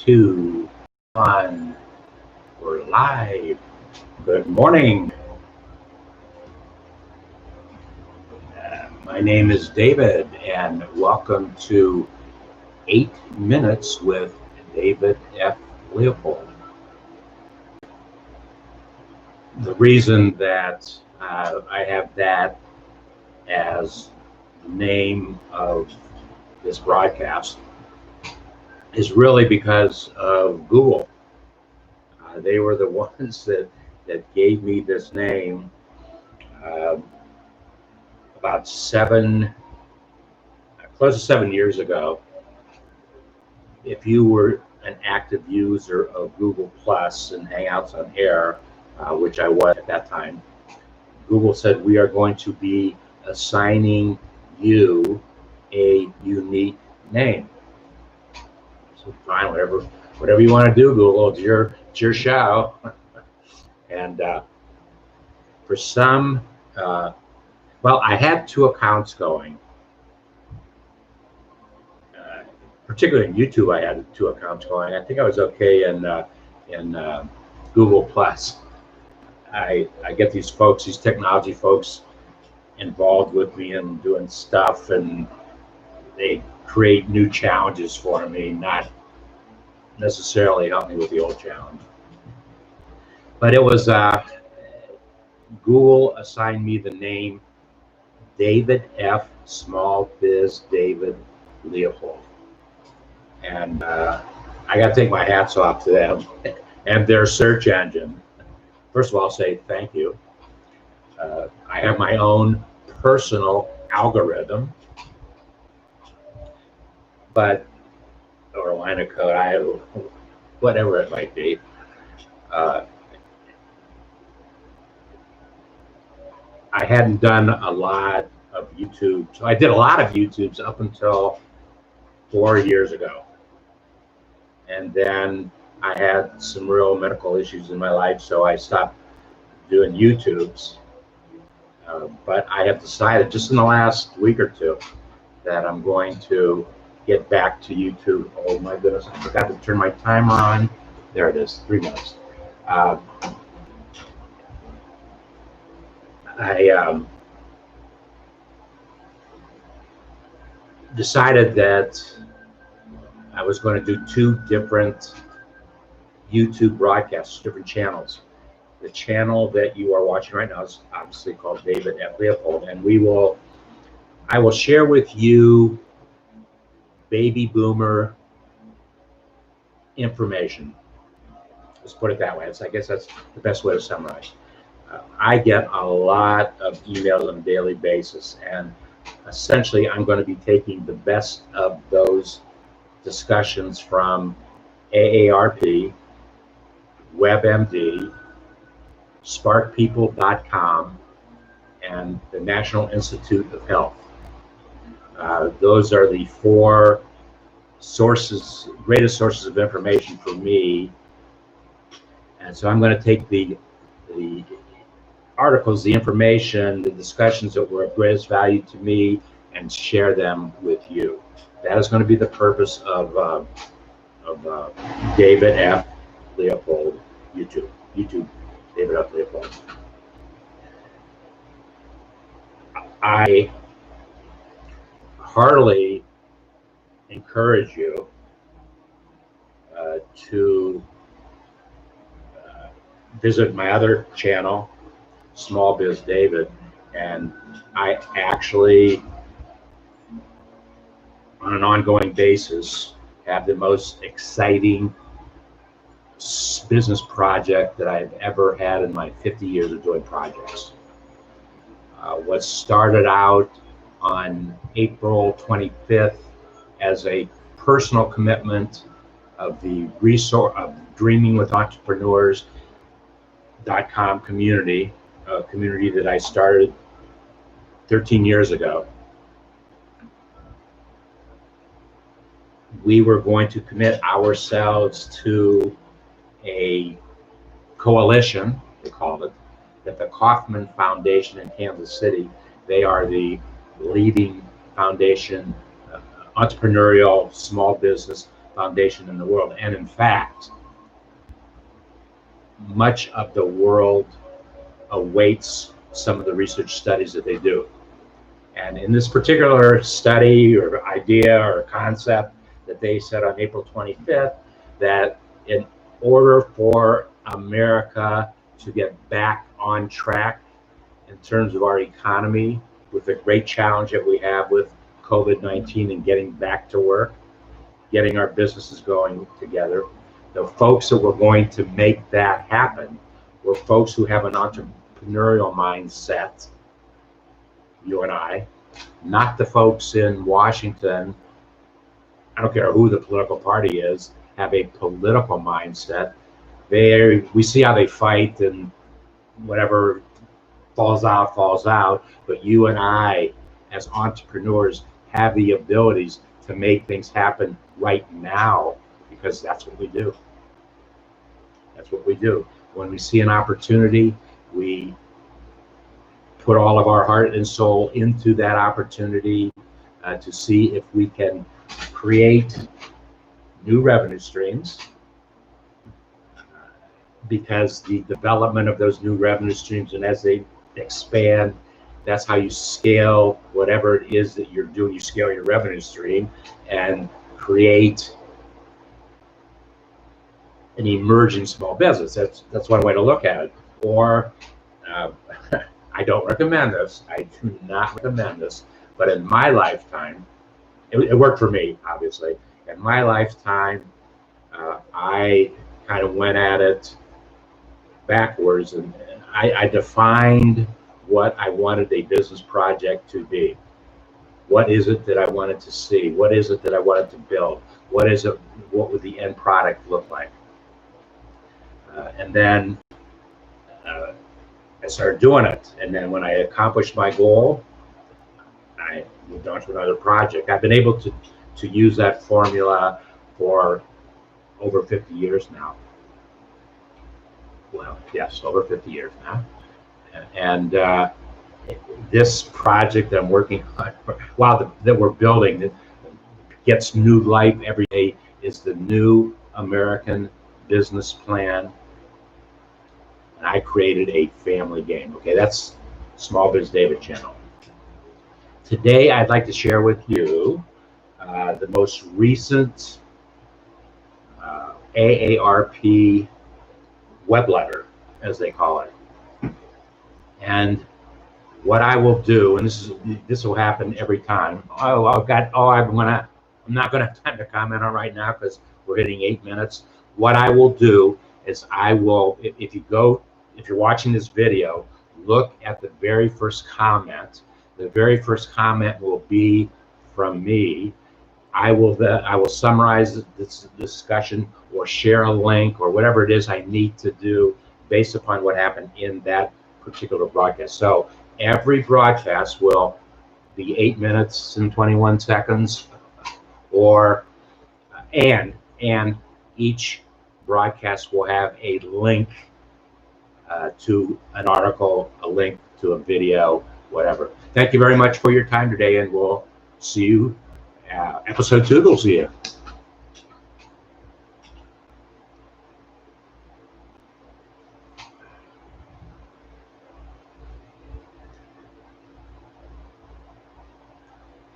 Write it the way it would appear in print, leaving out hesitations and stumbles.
2, 1. We're live. Good morning. My name is David, and welcome to 8 Minutes with David F Leopold. The reason that I have that as the name of this broadcast is really because of Google. They were the ones that gave me this name about close to 7 years ago. If you were an active user of Google Plus and Hangouts on Air, which I was at that time, Google said, we are going to be assigning you a unique name. So fine, whatever you want to do, Google, it's your show. And for some, well, I had 2 accounts going. Particularly in YouTube, I had 2 accounts going. I think I was okay in Google Plus. I get these folks, these technology folks, involved with me in doing stuff, and they create new challenges for me, not necessarily help me with the old challenge. But it was Google assigned me the name David F Small Biz David Leopold. And I got to take my hats off to them and their search engine. First of all, I'll say thank you. I have my own personal algorithm, or line of code, whatever it might be. I hadn't done a lot of YouTube. So I did a lot of YouTubes up until 4 years ago. And then I had some real medical issues in my life, so I stopped doing YouTubes. But I have decided just in the last week or 2 that I'm going to get back to YouTube. Oh my goodness, I forgot to turn my timer on. There it is, 3 minutes. I decided that I was going to do 2 different YouTube broadcasts, different channels. The channel that you are watching right now is obviously called David F Leopold, and I will share with you baby boomer information. Let's put it that way. I guess that's the best way to summarize. I get a lot of emails on a daily basis, and essentially I'm going to be taking the best of those discussions from AARP, WebMD, SparkPeople.com, and the National Institute of Health. Those are the 4 greatest sources of information for me. And so I'm going to take the articles, the information, the discussions that were of greatest value to me, and share them with you. That is going to be the purpose of David F Leopold YouTube, David F Leopold. I heartily encourage you to visit my other channel, Small Biz David, and I actually, on an ongoing basis, have the most exciting business project that I've ever had in my 50 years of doing projects. What started out on April 25th as a personal commitment of the resource of Dreaming with Entrepreneurs.com community, a community that I started 13 years ago. We were going to commit ourselves to a coalition, they called it, that the Kauffman Foundation in Kansas City, they are the leading foundation, entrepreneurial small business foundation in the world. And in fact, much of the world awaits some of the research studies that they do. And in this particular study or idea or concept that they said on April 25th, that in order for America to get back on track in terms of our economy, with the great challenge that we have with COVID-19 and getting back to work, getting our businesses going together, the folks that were going to make that happen were folks who have an entrepreneurial mindset, you and I, not the folks in Washington. I don't care who the political party is, have a political mindset. We see how they fight, and whatever falls out, but you and I, as entrepreneurs, have the abilities to make things happen right now, because that's what we do. That's what we do. When we see an opportunity, we put all of our heart and soul into that opportunity to see if we can create new revenue streams, because the development of those new revenue streams, and as they expand, that's how you scale whatever it is that you're doing. You scale your revenue stream and create an emerging small business. That's one way to look at it. Or I don't recommend this. I do not recommend this. But in my lifetime, it worked for me, obviously. In my lifetime, I kind of went at it backwards, and I defined what I wanted a business project to be. What is it that I wanted to see? What is it that I wanted to build? What would the end product look like? And then I started doing it. And then when I accomplished my goal, I moved on to another project. I've been able to use that formula for over 50 years now. Well, yes, over 50 years now. And this project that I'm working on, that we're building, that gets new life every day, is the new American business plan. And I created a family game. Okay, that's Small Biz David channel. Today, I'd like to share with you the most recent AARP web letter, as they call it. And what I will do, and this will happen every time. I'm not going to have time to comment on right now because we're hitting 8 minutes. What I will do is if you're watching this video, look at the very first comment. The very first comment will be from me. I will summarize this discussion or share a link or whatever it is I need to do based upon what happened in that particular broadcast. So every broadcast will be 8 minutes and 21 seconds, and each broadcast will have a link to an article, a link to a video, whatever. Thank you very much for your time today, and we'll see you episode 2. We'll see you.